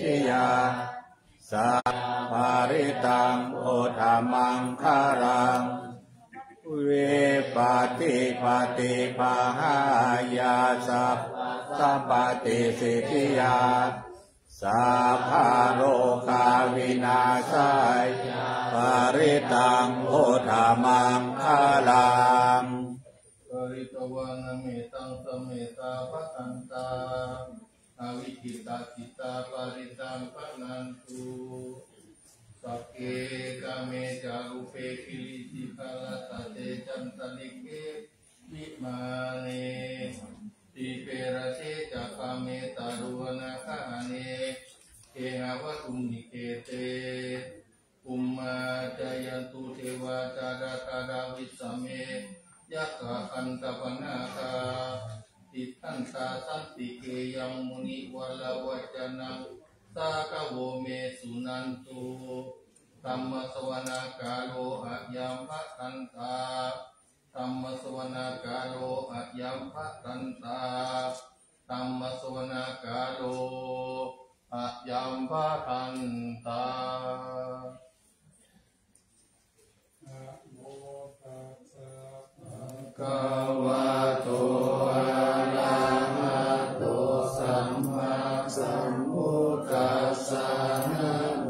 ทิยาสัพพาริตังโอทามังคารังเวปฏิปฏิปะหายาสัพพะติสิทธิยาสัพพะโลกาวินาศายาปาริตังโอทามังคาลังปริตวานาเมตังสเมตาภคันตาอาวิคิตาจิตาปริตังปนันตุสัพเพกาเมจารุเปกิลิจิกาลตเตจันตลิเกวิมาเนติเประเชจักาเมตารุวนาคาเนเกหาวตุนิเกเตอุมมาจายันตุเทวาจาดาตาดาวิสเมยักขะอันตปนาคาติทันตาสันติเกยังมุนิวะลาวัจนังสากโวเมสุนันตุธัมมสวนาคาโลอะยัมภะตันตาธัมมสวนาคาโลอะยัมภะตันตาธัมมสวนาคาโลอะยัมภะตันตาภะคะวะโตอะระหะโตสัมมาสัมพุทธัสสะนะโม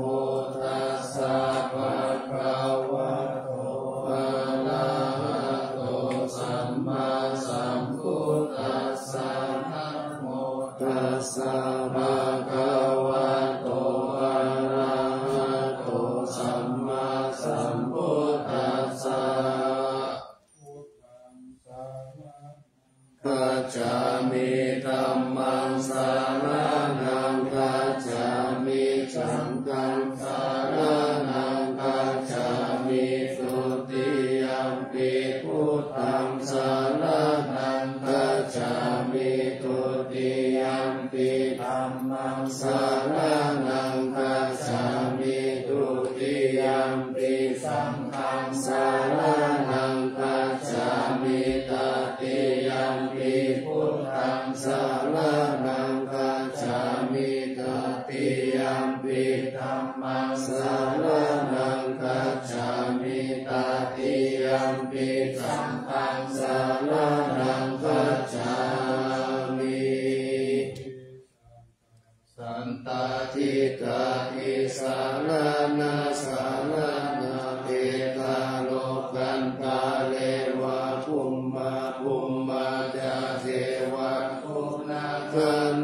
ตัสสะภะคะวะโตอะระหะโตสัมมาสัมพุทธัสสะนะโมตัสสะภะคะวะโตอะระหะโตสัมมาสัมพุทธัสสะกัจจามิธัมมังสารนังกัจจามิสังฆังสารนังกัจจามิสุติยัมปิพุทธังสารนังกัจจามิทุติยัมปิธัมมังสารนังกัจจามิทุติยัมปิสังฆังสารนังกัจจามิตติยัมปิพุทธังสารนังกัจจามิตติยัมปิธัมมังสารนังกัจจามิตติยัมปิสังฆังสารนังกัจจามิสันตทิฏฐิทิสารนาสารนาเตกาโลกันตาเลวะภุมมาภุมมาจาเทวะภุนาค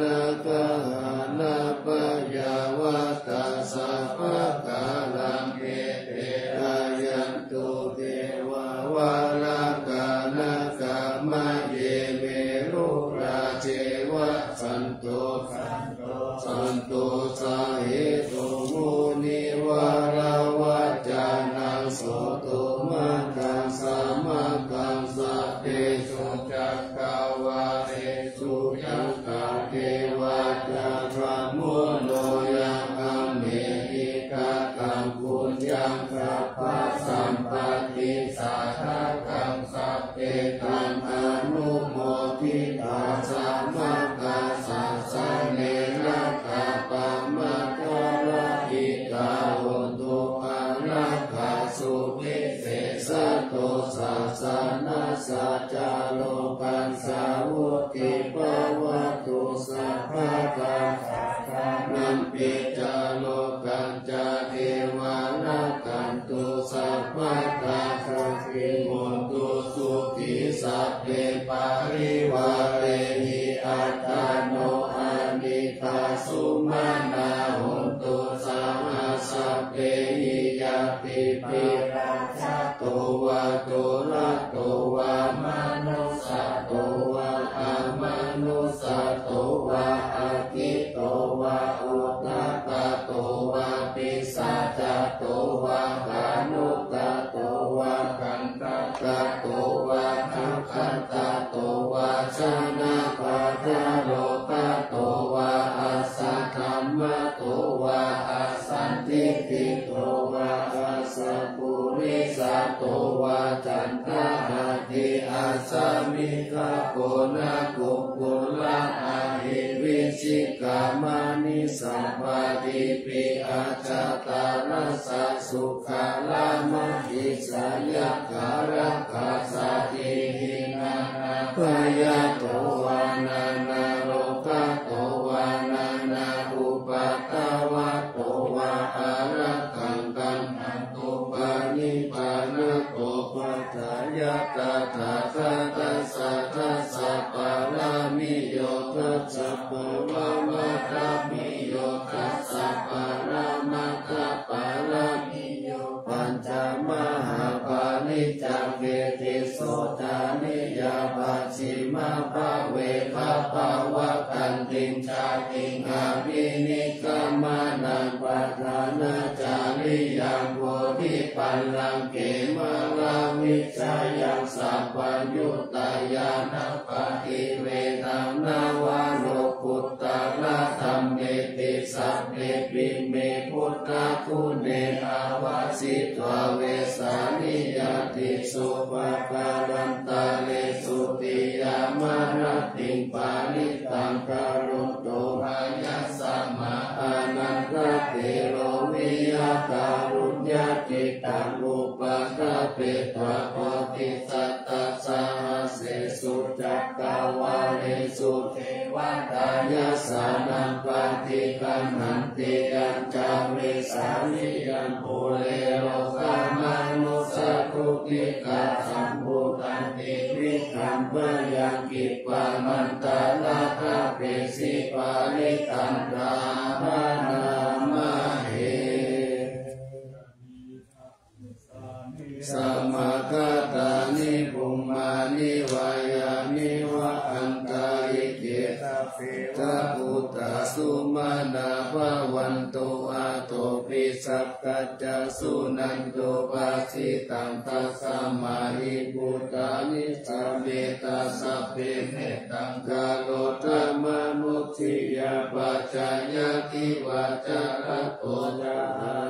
นาคานาปยาวะตัสสะภะคะลังเอเตอายันตุเทวาวาลากานาคามะเยเมรุราเจวะสันโตสันโตสาเหตุมุนิวาราวัจจานังโสตุมังคังสามังคังสัพเพสุจักขาวาเรสุยักขะเทวะจาระมุโนยังอัมเมหิกะกังปุญญังสัพพะสัมปติสาทะกังสัพเพตังอนุโมทิตาสัมมากัสสะสะเนนะกะปะมะกะระหิตาโหตุอะระหะสุวิเศษโตสัสสะนะสัจจโลกัสสะวุติภวตุสัพพะทานัมปิจโลกันจเทวานากันตุสัพพะทาสัพพิมนตุสุขิสัพเพปาริวาเรหิอัตตโนอานิตาสุมาณาโหตุสัมมาสัพเพหิยติปิราชโตวะโตระโตวะมนุสสะโตวะอะมนุสสะโตวะอะทิโตวะอุตตตะโตวะปิสัจจโตวะกานุตตะโตวะกันตะโตวะทัคคันตะโตวะชนะปัฏฐโลกะโตวะอัสสะธัมมะโตวะอัสสันติติโตวะอัสสะปุริสะโตวะจันทหะติอัสสมิกะโกนะกุกุละอะหิวิส ชิกามานิสัมปาทิปิอาจาตารัสสะสุขาลามะหิสายะกาลักขาสาติหินาพยาโตวานานาโรกะโตวานานาอุปาตาวะโตวาอารักขังกันหันตุปานิปานะโตปัฏฐายะตถาคตัสสะทัสสะปารามิโยทัสสะปวะมะคามิโยทัสสะปารามาคาปารามิโยปัญจมหาปานิจจเวทิโสตานิยาปัจฉิมาภาเวภาภาวะกันติงชาติงอาภินิกามานังปัฏฐานาจาริยังโพธิปัลลังเกมาลาวิชายังสัพพัญญุตายานัปปฏิเวทังนาวาโลกุตตะละธัมเมติสัพเพปิเมพุทธคุณเนอาวาสิตวเวสานิยติสุปการันตาเลสุติยามารติงปานิตังกรุณโตอายัสสะมาอานันตเตโรวิยาการุญญาจิตังอุปาทาเปตวะโพธิสัตตสาเสสุจักกาวาเลสุเทวตายาสานังปฏิกัมหันติยัญจาเวสานิยันปุเรโลกามานุสตุติกาสัมพุตันติวิคัมเบยังกิปามันตาลาภาเปสิปาลิตันตามานามาเหสัมมาคาตานิปุมมานิวายานิวะอันตาอิเกตาเปตาปุตตาสุมาณาภวันโตอาโตปิสัพกัจจสุนันโตปัสสิตังทัสสะมาหิบุตานิสัมเมตาสัพเพเมตังกาโลธรรมมุทิยาปัจจายติวาจาระโตจา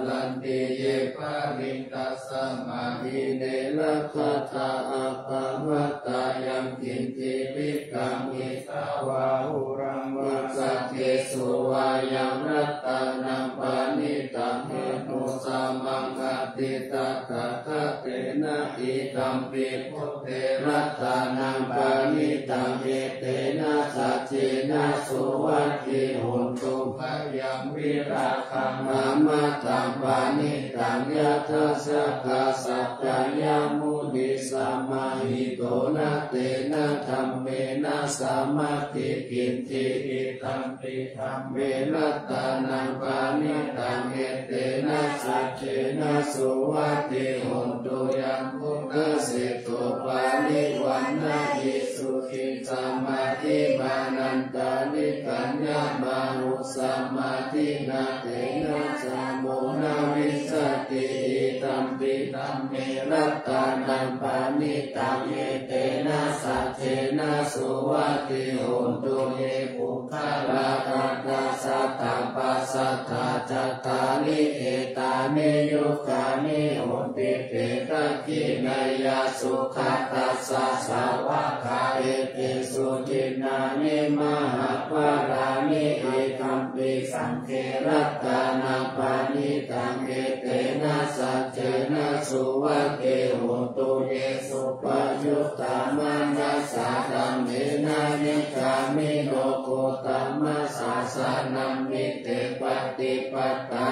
ลันติเยปะริงตัสสะมาหิเนละคัตตาอัปปะมัตตายังกินติวิกังอิตาวาหุรังวัสสะเกสุวายังรัตตานังปานิตังเหตุสัมมังคติตาคาคเตนะอิตัมปิพุทเทรัตตานังปานิตังเหเตนะสัจเจนะสุวัคคิหุนตุภยังวิราคังอามาตังปานิตังยะทัสสะกาสัจจายามุนิสัมมาหิโตนะเตนะธัมเมนะสัมมาทิกินติอิตัมปิธัมเมรัตตานังปานิตังเหเตนะสัจเจนะสุวัคคิหุนตุยังพุทธสิตุปานิวันนะอิสุขิสัมมาทิมานันตานิกัญญามานุสัมมาทินาเตนะสาโมนาวิสติอิตัมปิธัมเมรัตตานังปานิตังเหเตนะสัจเจนะสุวัคคิหุนตุเยปุคลาคัตตาสัตตปัสสัทธาจัตตานิเอตานิยุคานิโหติเตตะกินายาสุขัตตัสสะสาวะคาเอติสุจินานิมหาภารานิเอกัมปิสังเครัตตานังปานิตังเอเตนะสัจเจนะสุวัคคิหุนตุเยสุปยุตตามานัสสะธัมเมนะนิกามิโนโกตัมมัสสะสะนัมมิเตปฏิปัตตา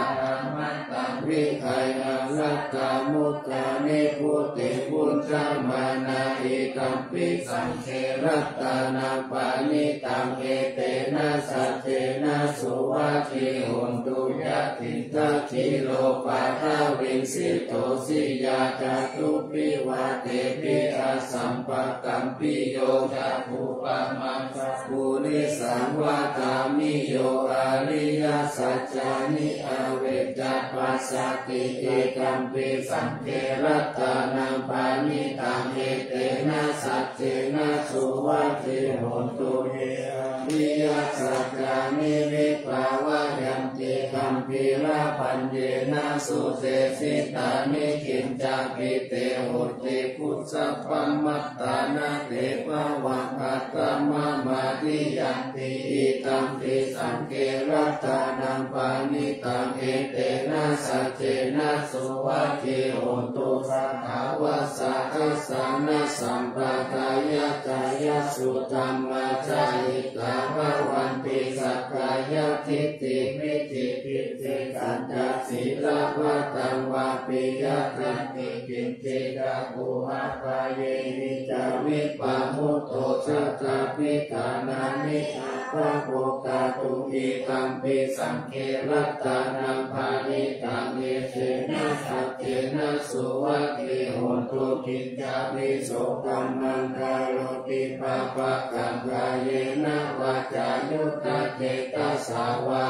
มัตตังวิคัยอรัตตามุตตานิพุติบุญธรรมานาอิตัมปิสังเครัตตานังปานิตังเอเตนะสัจเจนะสุวัคคิหุนตุยะติทัคคิโลปะทาวินสิโตสิยาจตุปิวะเตปิอาสัมปะกัมปิโยจะภูปะมังคปุริสังวาทามิโยอาริยสัจจานิอเวจปัสสติเอกัมปิสังเครัตตานังปานิตังเอเตนะสัจเจนะสุวัคคิหุนตุเยอริยสัจจานิวิภาวะยัน ติคัมภีระพันเยนะสุเสสิตานิกินจาปิเตโหติพุทธปัมมัตตานาเตภวังอัตตมะมาติยันติอิตัมปิสังเกรัตานังปานิตังเอเตนะสัจเจนะสุวัคคิโหตุสัทธาวะสัทธัสสะนะสัมปะทายะกายสุตัมมาจายิกาภวันติสักกายทิฏฐิวิจิกิจสิกัจจศีลวัตตังวาปิยะทันติกินจิกาภูหะกายเยนิจาวิปะมุตโตสัจจพิกานานิอาภะโภคาตุอิตัมปิสังเกรัตตานังภานิตังเอเตนะสัจเจนะสุวัคคิโหตุกินจาปิโสกัมมังคารติปะปะกังกายเยนะวาจายุตตะเจตสาวะ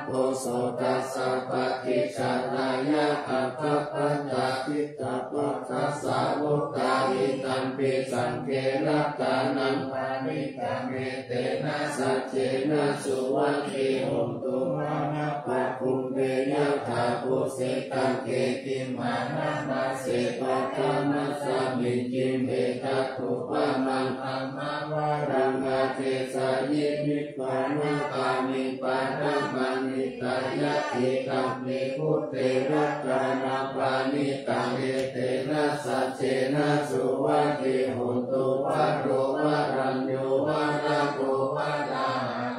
โตโสตัสสะปะทิชารายะอัปปะปัญญาทิตตะปัสสะสาวุตาอิตัมปิสังเกรัตตานังปานิตังเอเตนะสัจเจนะสุวัคคิโหตุมานะปะคุมเบยะถาปุเสตังเกติมานะมาเสปะธรรมสามิจิเมตตุปะมังอัมมาวารังอาเทสายิมิปานะกามิปานะมานิตายะติตัมปิพุทเตระกานาปานิตังเอเตนะสัจเจนะสุวัคคิโหตุวะโรวะรัญโย วะระโกวะรา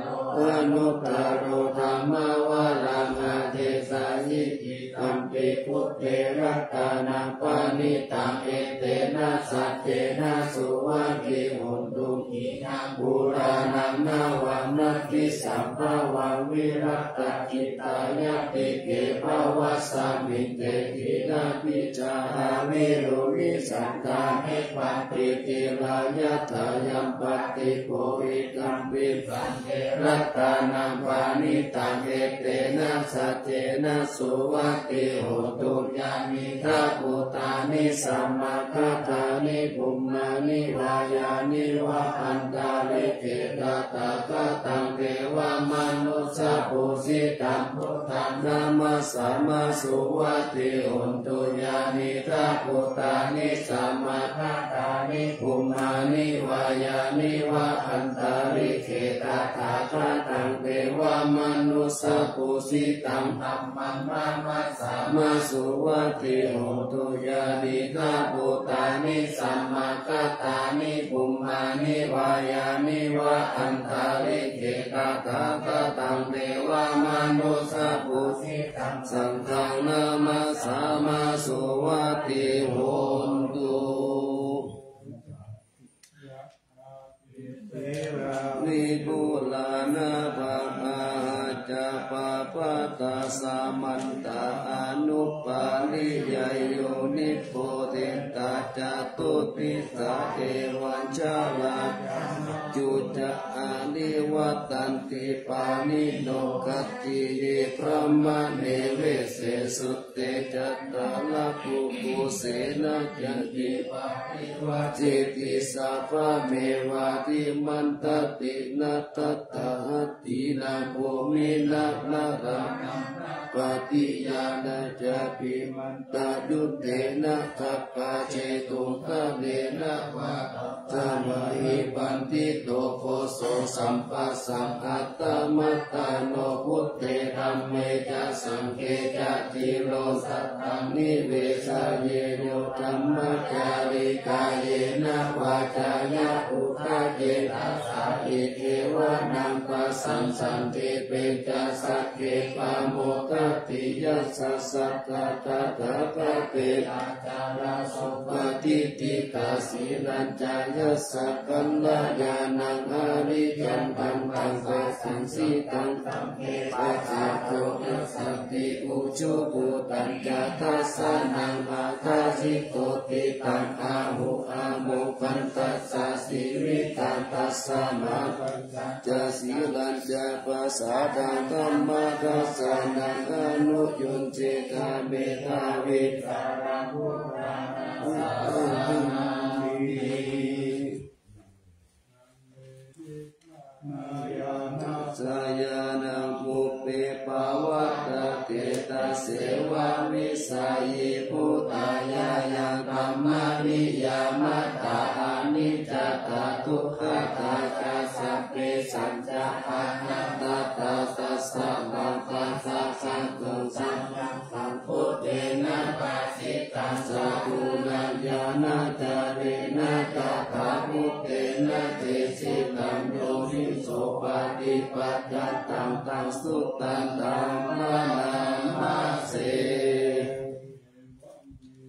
โลอนุตตโรธรรมวารังอาเทสายิกิตัมปิพุทเทระกานังปานิตังเอเตนะสัจเจนะสุวัคคิโหตุกินังบุรานังนาวังนัตติสัมภวังวิรัตกิตายะติเกภวัสสามิเตตินาปิจาราวิโรวิสันตานิปัตติติรายะทายัมปติโกอิตัมปิสังเกรัตตานังปานิตังเอเตนะสัจเจนะสุวัคคิโหตุญามิทาภูตานิสัมมาคาตานิภูมานิวายานิวะอันตาลิเกตตาคาตังเทวมนุสสะปุสิตังพุทธังนามัสสามาสุวัคคิโหตุญามิทาภูตานิสัมมาคาตานิภูมานิวายานิวะอันตาลิเกตตาคาตังเทวมนุสสะปุสิตังธัมมังนามัสสามาสุวัคคิโหตุญามิทาภูตานิสัมมาคาตานิภูมานิวายานิวะอันตาลิเกตตาคาตังเทวมนุสสะปุสิตังสังฆังนามัสสามาสุวัคคิโหตุนิบุลานาภาจะปะปะตาสามันตาอนุปาลิยโยนิโพธิตาจตุติสาเอวัญชาลาจุจะอานิวัตันติปานิโนกัตติเยพระมะเนเวเสสุเตจัตตาลภูภูเสนะจันติปานิวะเจติสัพพะเมวะติมันตตินัตตะหัตตินาโภมินานารังปฏิญาณจะปิมันตาดุเตนะทัพพะเจตุงคะเนนะวะธรรมหิปันติโตโคโสสัมปัสสังอัตตมัตตาโนพุทเตธัมเมจะสังเกจะจิโรสัตตังนิเวสเยโยธัมมจาริกายเยนะวาจายะอุคเจตัสสะอิเทวะนังปัสสังสันติเปจะสักเกปะโมกติยัสสะสัตตะตะตะปะเตอาจาราสุปฏิติกาสีนัญจายัสสะกัลลายานังอริยัมปันตังปัสสังสีตังตัมเกปัจจโตยัสสติอุจุปุตัญจทัสสะนังอาทาสิโตติตังอาหุอาโมปันตัสสะสิริตังตัสสะมาปัญจสีลัญจปัสสะดังธัมมาทัสสะนังอนุยุนเจตาเมตาวิสารังพุทธังสามิสายานังปุเปปา วัตเกตเสวะวิสัยพุทธายายังธรรมนิยามัตตาอนิจจตาทุกขตาจัสสะเปสัญจาอานัตตาตัสสะมังคัสสะสังฆังสัมยังสัมพุทเตนะปัสสิตัสสะกุณัญญาณจารินะตถาพุทเตนะเตสิตัมโยหิโสปฏิปัตตังตังสุตตังธัมมานาเส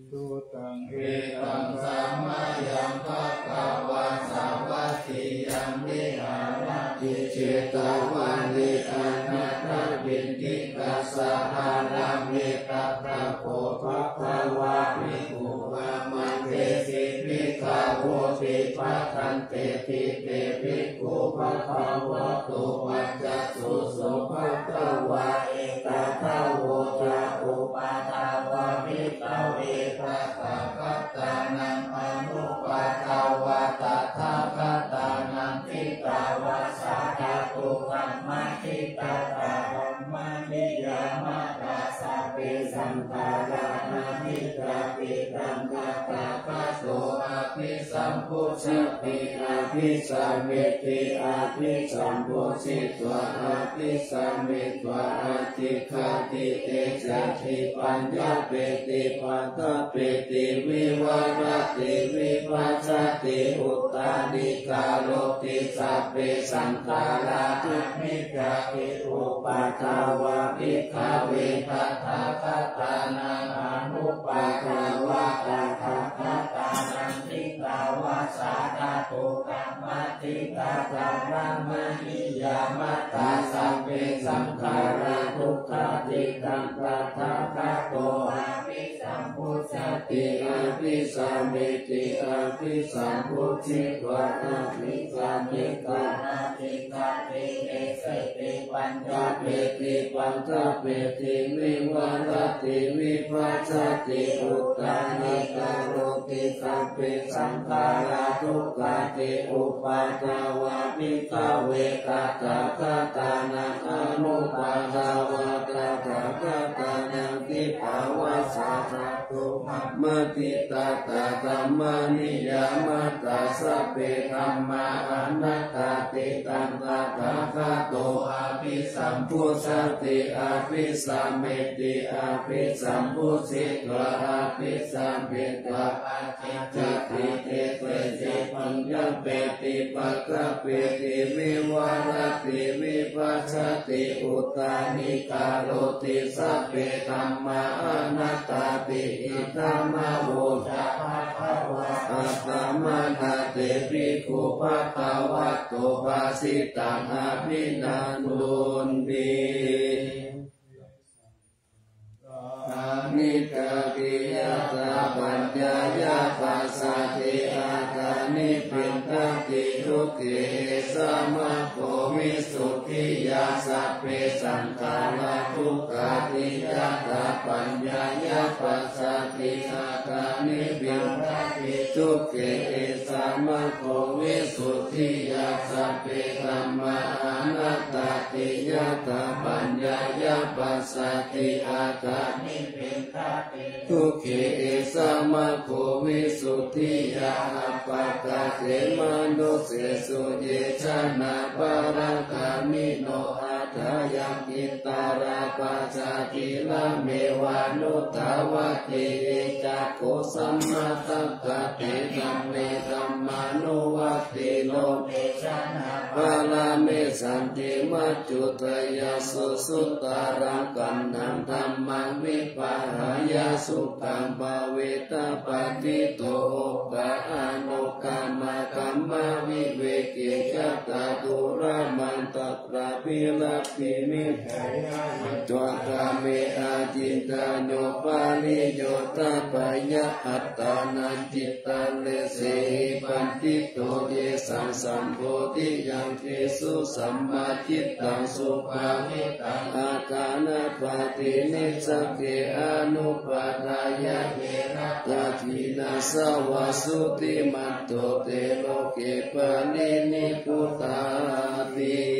สุตังเอ ตังสัมมายังภะคะวะสาวัคคียังวิหารติเจตวานิอานัตถบินทิกัสสะหารัมเมตตาพระโพภะคะวะภิกขุวามันเตสิภิกขโวปิปัฏฐันเตติเตภิกขุภะคะวะโตวัจจสุสุภะคะวะเอตตะโวจะอุปาทาวะภิกขเวภะคะคะตานังอนุปาทาวะตถาคตานังทิตาวะสาธาตุกัมมัทิตาตาธัมมานิยามะตาสัพเพสังขารานามิตาปิตังกตาคะโสอภิสัมพุชติอภิสัมเมติอภิสัมพุชิตวะอภิสัมเมตวะอธิคติเตจติปัญญาเปติปัตตเปติวิวารติวิปัสสติอุตตานิกาโลติสัพเพสังขาราทุกมิจฉาทิอุปาทาวะภิกขเวตถาคตานังอนุปาทาวะตถาคตานังทิตาวะสาธาตุกัมมัทิตาธรรมนิยามัตตาสัพเพสังขาราทุกขติตังตถาคโตอภิสัมพุชติอภิสัมเมติอภิสัมพุชิตวะอภิสัมเมตาอธิคติเอสติปัญญาเปติปัญจเปติวิวารติวิปัสสติอุตตานิกาโรติสัพเพสังขาราทุกขติอุปาทาวะภิกขเวตถาคตานังอนุปาทาวะตถาคตานังทิภาวะสาธาตุมติตาตาธัมมานิยามัตตาสัพเพธัมมาอนัตตาติตังตถาคโตอภิสัมพุชติอภิสัมเมติอภิสัมพุชิตวะอภิสัมเมตวะอธิจติเตเตเจปัญญเปติปัตตเปติวิวารติวิปัสสติอุตตานิกาโรติสัพเพธัมมาอนัตตาติอิทัมมะโวจะภะคะวะอะระมะนะเตภิกขุภะคะวะโตภาสิตังอภินันตุนติอานิจจกิยตาปัญญายาปัสสติอาคานิปินทังติทุกเขสมะโพวิสุทธิยาสัพเพสังขาราทุกขาติยตาปัญญายาปัสสติอาคานิปินทังติทุกเขสมะโพวิสุทธิยาสัพเพธัมมาอนัตตาติยตาปัญญายาปัสสติอาคานิทุกเขสมะโพวิสุทธิยาปัตตะเสมนุเสสุเยชนะปารังคามิโนอาทายังกิตาราปัจจติละเมวานุตาวะเตจักโกสัมมาตัปปะเตธัมเมธัมมานุวัตติโลเมชนะปาลาเมสันติมัจจุตยาสุสุตารังกันนังธัมมังวิปะหายาสุขังภเวตาปฏิโตปะอนุกรรมกัมมวิเวกิจัตตุระมันตระพิลักขิมิจวกาเมอาจินตาโนปาลิโยตาปยะอัตตานันจิตตันเลเสปันติโตเยสังสัมโพธิยังเทสุสัมมาจิตตังสุภาวิตังอาคานะปฏินิสเกอนุปาทายะเวนะตาทินาสวาสุติมันโตเตโลเกปะนินิพุตตาติ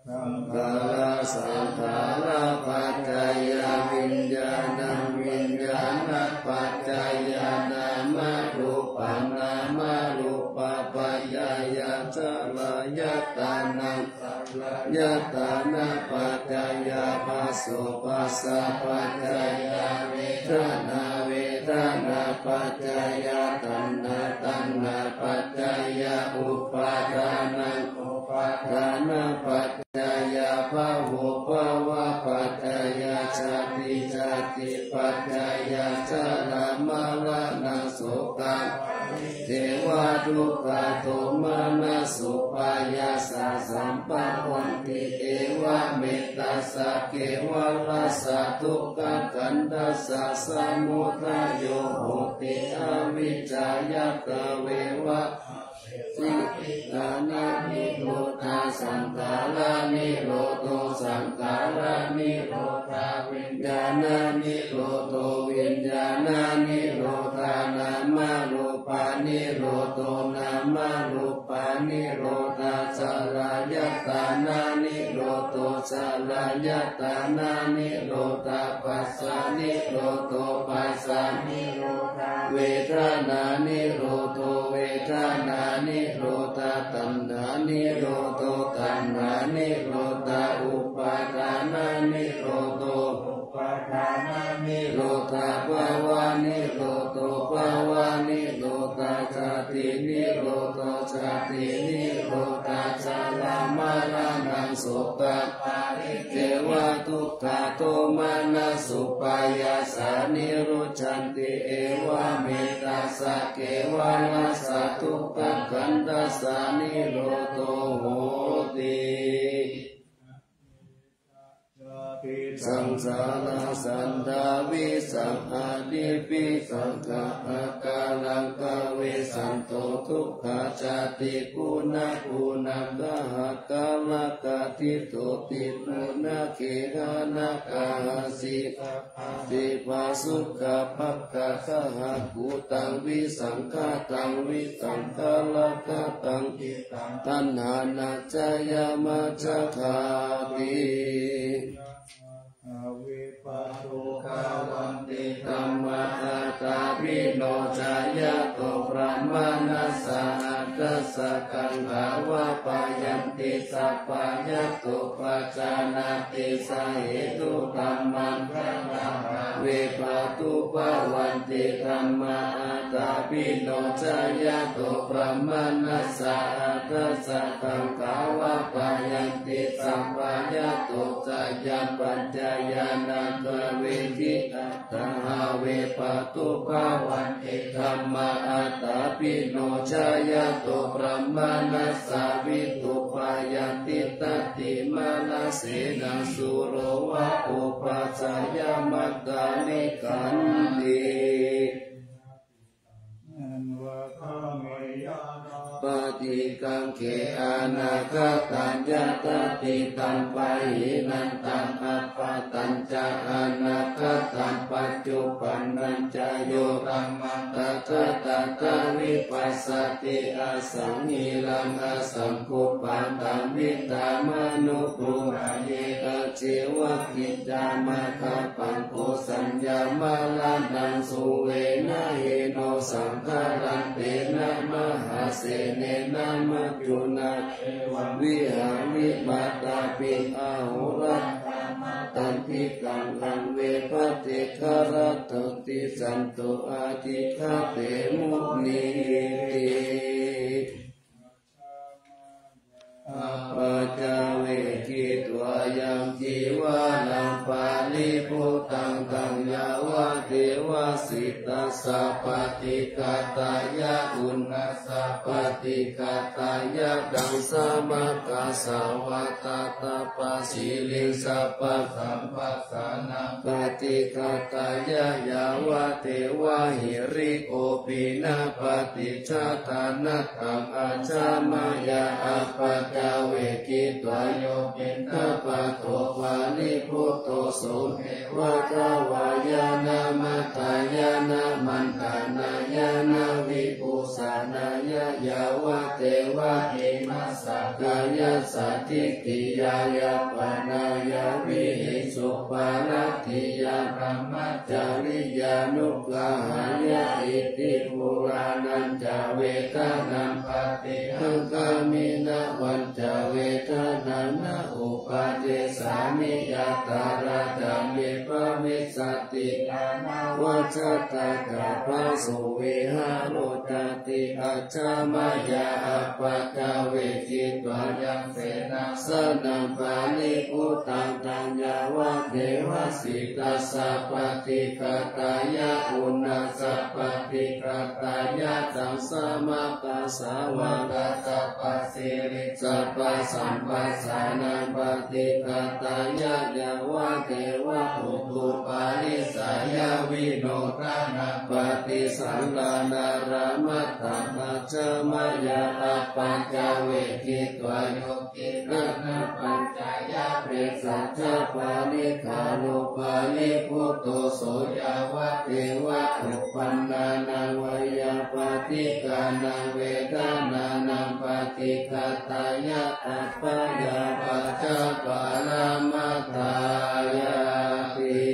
กาลสังขาราปัจจยวิญญาณังวิญญาณปัจจยนามรูปังนามรูปปัจจยจลายตานังยตานาปัจจยปัสสุปัสสะปัจจยเวทนาเวทนาปัจจยตัณหาตัณหาปัจจยอุปาทานังอุปาทานปัจจยภาวุภาวะปัจจยชาติชาติปัจจยชรามาระนาโสกังเทวะทุกขโทมานะสุปายาสะสัมปันวันติเอวะเมตตาสะเกวะลัสสะทุกขกันดัสสะสมุทัยโยโหติอวิชชายตะเววะสิลานินิโรธาสังขารานิโรโตสังขารานิโรธาวิญญาณานิโรโตวิญญาณานิโรธานามรูปานิโรโตนามรูปานิโรธาสลายตานานิโรโตสลายตานานิโรธาปัสสานิโรโตปัสสานิโรธาเวทนานิโรโตเวทนานิโรธาตัณหานิโรโตตัณหานิโรธาอุปาทานานิโรโตอุปาทานานิโรธาภาวะนิโรโตภาวะนิโรธาชาตินิโรโตชาตินิโรธาชรามาระนังโสกปาริเทวะทุกขโทมานะสุปายาสานิโรชันติเอวะเมตตาสะเกวะลัสสะทุกขกันดัสสะนิโรโตโหติสังสารสันดาวิสังอาดิปิสังฆะกาลังกเวสันโตทุกขจาติกุณะกุณะกะหะกาลกะทิโตติปุณะเขหะนะกะหะสิติภาสุขะภักกะสหะกุตังวิสังฆตังวิสังฆลกะตังตัณหานะจายามัจจคาติวิปัสสุขาวันติธัมมะตาภิโนจายะโตพระมานัสสะทัสสะกังหาวะปายันติสัพพายะโตปัจจานาติสาเหตุธัมมังพระนาวิปัสสุภาวันติธัมมะตาภิโนจายะโตพระมานัสสะทัสสะกังหาวะปายันติสัพพายะโตจายะปัจจายานังเวทิตาหาเวปัสสุภาวันติธัมมะตาภิโนจายะโตพระมานัสสะวิตุปายันติตติมานาเสนาสุโรวะอุปัสสยามัตตานิกันติปฏิกังเขอานาคตัญญาตติตัมปะหินันตังอัปปะตัญจาอานาคตัมปัจจุปันนัญจโยตัมมังตถาตาวิปัสสติอสังหิลังอสังคุปปันตัมวิตามนุภูมาเยอเจวะกิจจามะคาปังโกสัญญามาลันตังสุเวนะเฮโนสังฆารันเตนะมหาเสเนนะมัจจุนาวิหาริมาตาปิอาหุรัตตันติกังลังเวปติคารตติสันโตอาทิคาเตมุนีติปัจจเวกิตวายังจีวานังปาลิพุตังตังยาวะเทวสิตาสัพพติกาตายะอุณนัสสัพพติกาตายะดังสมัคคาสวัตตาปัสสิลิสัพพสัมปัสสานังปฏิกาตายะยาวะเทวะหิริโอปินะปฏิชาตานะตังอาชามายาอัปปะจาเวกิตวายโยปินทปัตโตวานิพุตโตโสเทวะกวายานามะตา ายานามันตานายานาวิปุสานายายาวะเทวะเอมัสสะกายาสัตถิกิยายาปนายาวิหิสุปารัตถิยาพรหมจาริยานุกหายาอิติปุรานันจเวทนาปฏิหังกามินะวันจเวทนานะอุปาเทสามิยาตาราจามิปะมิสติวัชตากะภาสุวิหารุตติอัจฉมายาอปัจจเวจิตวายังเสนาสนังปานิพุตังตัญญาวะเทวสิตัสสะปฏิกตายะอุณาสัพพิกตายะตังสมาปัสสาวะกัสสะปัสสิริสัพพสัมปัสสานังปฏิกตายะยาวะเทวะอุตุปาริสายาวิโนทานังปฏิสังฆนารามัตตมัจจมายาอปัญจเวทิตวายกิรัตนปัญจายาเปรสัจจปานิคานุปานิพุตโตโสยาวะเทวะอุปันนานังวายาปฏิกานังเวทนานังปฏิกตายะอัปปยาปัจจปารามัตถายาติ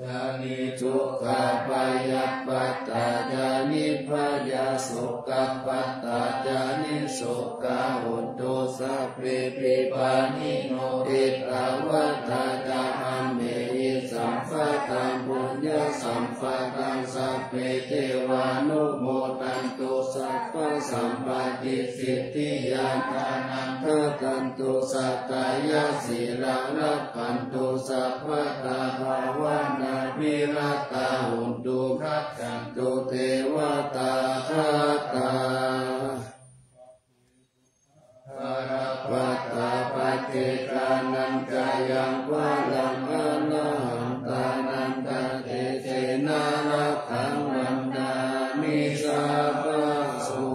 ยานิจุกะปายะปัตตายานิพยาสุกะปัตตายานิสุกะหุนตุสัพเพปิปานิโนอิตาวะตาจาอัมเมหิสัมปะตังปุญญสัมปะตังสัพเพเทวานุโมทันตุสัพพสัมปติสิทธิยานานังทันตุสัตตายาสีลังรักขันตุสัพพตาภาวนาวิรัตตาหุนตุรักขันตุเทวตาทัตตาวัตตาปฏิกานันจายังวะลังอนาหันตานันตาเตเจนารักขังวันนามิสาปะสุ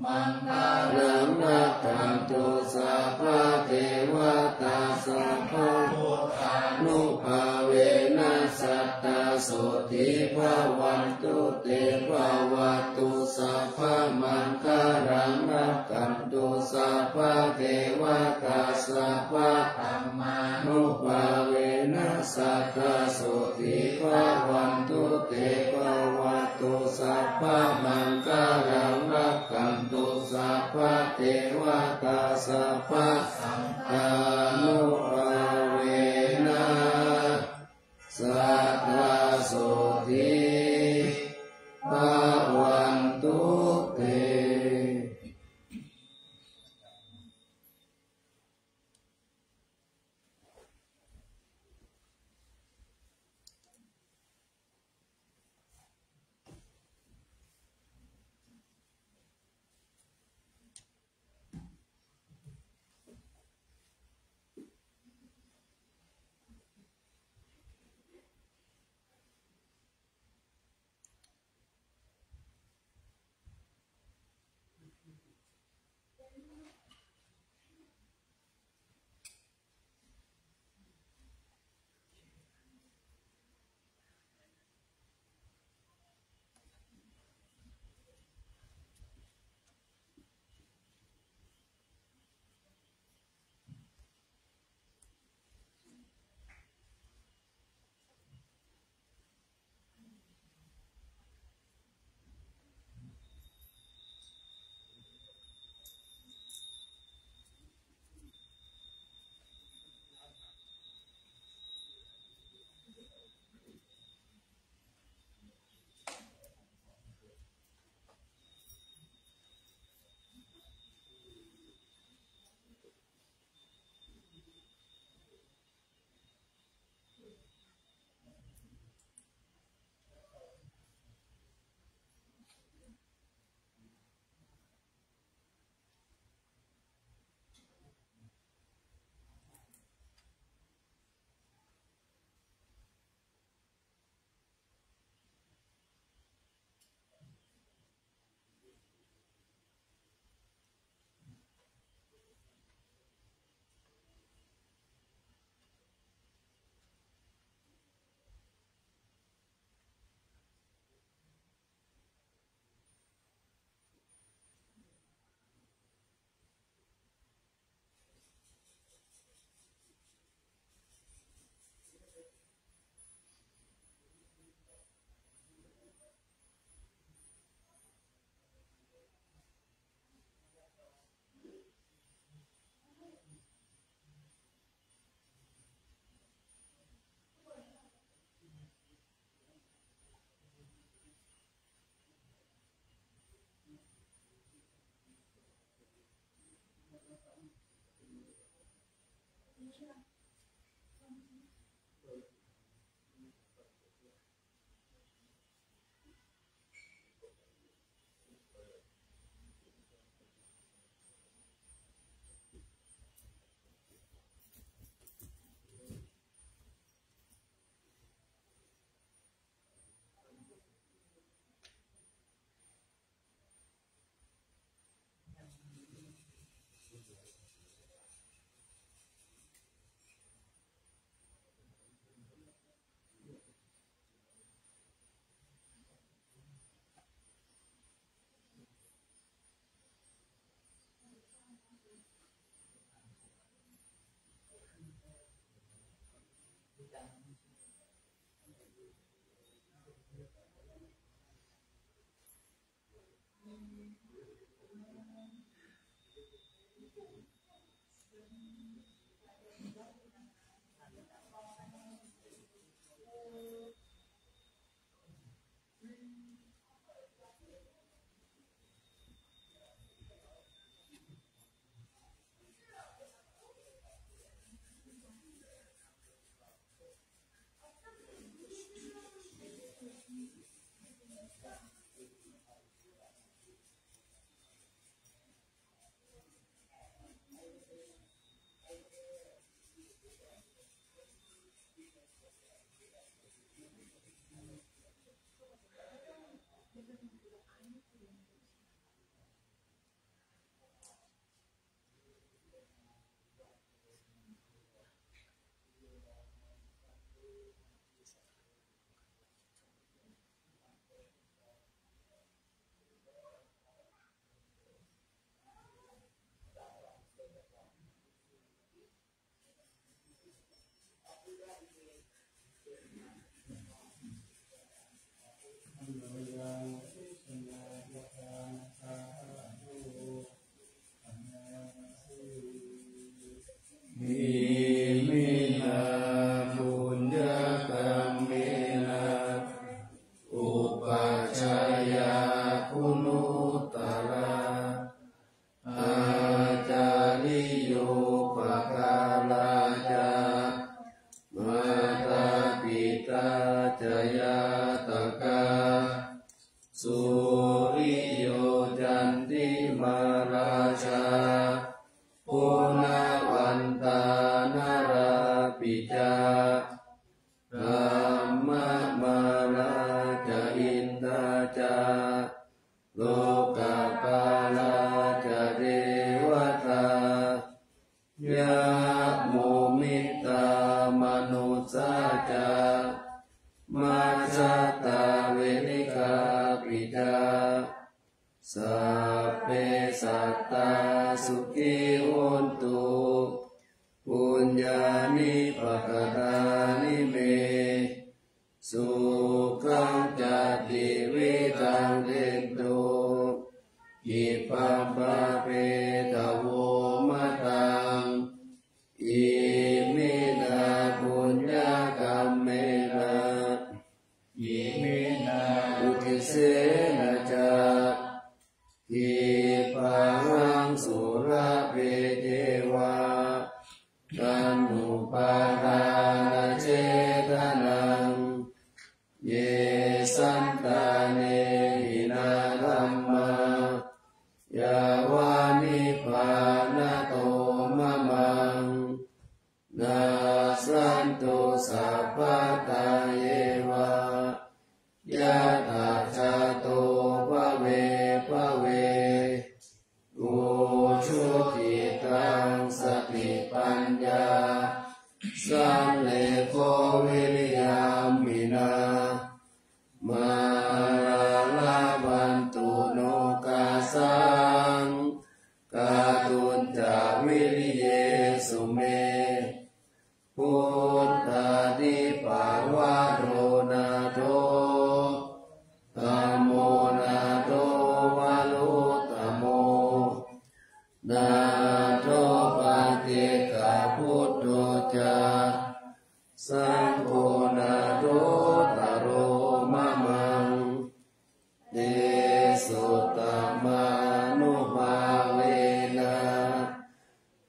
มังคาลังรักขันตุสัพพะเทวตาสัพพะพุทธานุภาเวนัสสัตตาสุติภาวันตุเตภาวตุสัพพะมังคารังรักขันตุสัพพะเทวตาสัพพะธัมมานุภาเวนัสสัตตาสุติภาวันตุเตภาวตุสัพพะมังคารังรักขันตุสัพพะเทวตาสัพพะสังฆานุภาเวนัสสัตตาสุติภาวันตุเต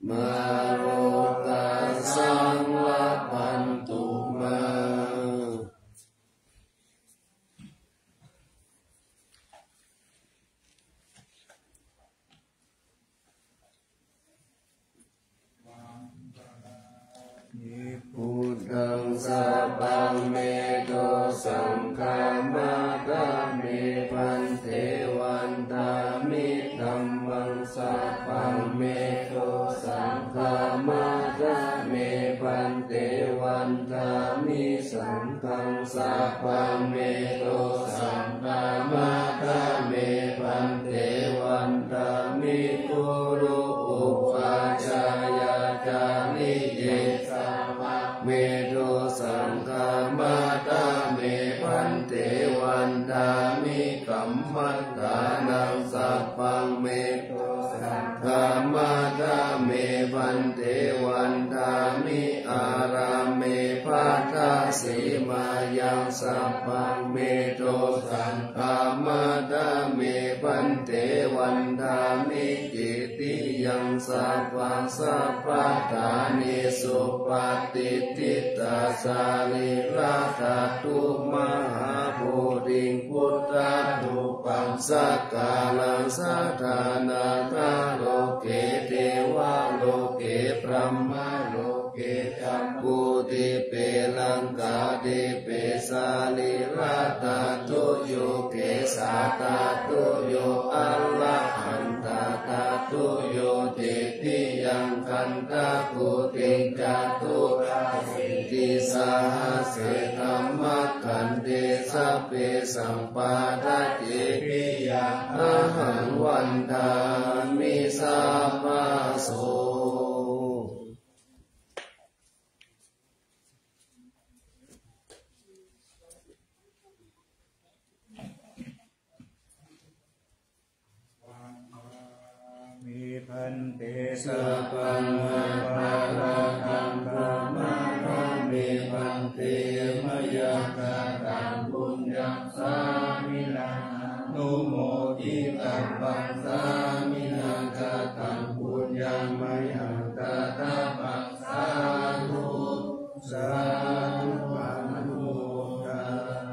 มาโรตัสส สัพพังเมโตสังฆามาทะเมพันเตวันทามิสังฆังสัพพังเมโตสังฆามาทะเมพันเตวันทามิคุรุอุปาจายาจานิเยสัพพะเมโตสังฆามาทะเมพันเตวันทามิกัมมัฏฐานังสัพพังเมโตสังฆามาทะเมพันเตวันทามิอาราเมภัทธสีมายังสัพพังเมโตสังฆามาทะเมพันเตวันทามิกิติยังสัพพังสัพพะทานิสุปฏิทิตาสาลิราชตุมหาภูริงพุทธะตุปังสักกาลังสัทธานาคาโลเกเทวะโลเกพรหมโลเกจักขุติเปลังกาเดเปสาลิราตาตุโยเกสาตาตุโยอัลละหันตาตาตุโยเตติยังคันตากุติจาตุราสิติสาหเสธรรมขันเตสัพเพสัมปาทะเจปิยังอาหังวันทามิสัพพะโสพันเตสัพพังอาภาราคังธรรมะธัมเมพันเตมยากาตังปุญญังสามินังนุโมทิตังปัสสามินังกตังปุญญังมยังตถาปัสสาธุสาธุอนุโมทนา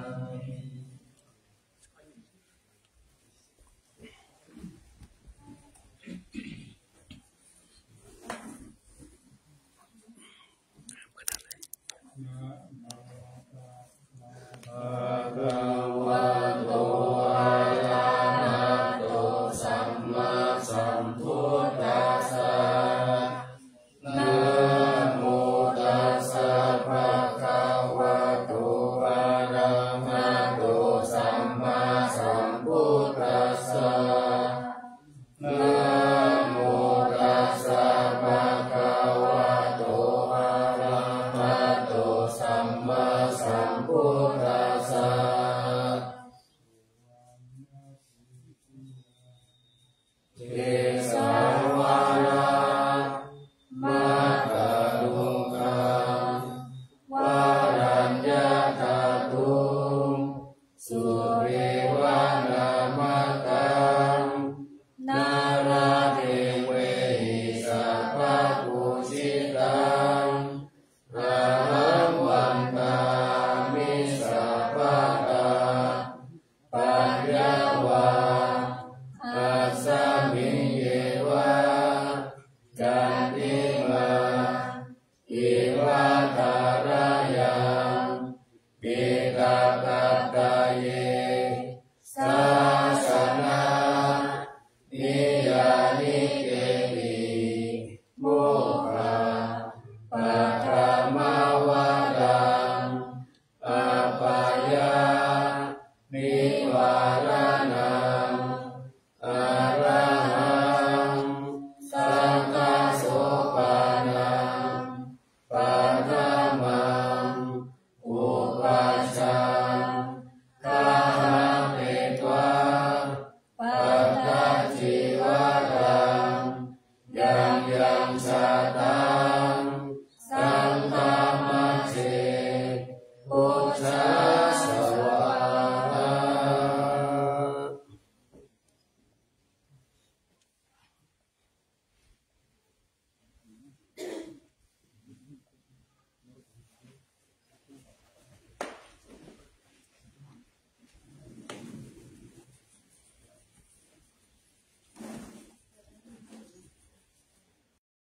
พุทธ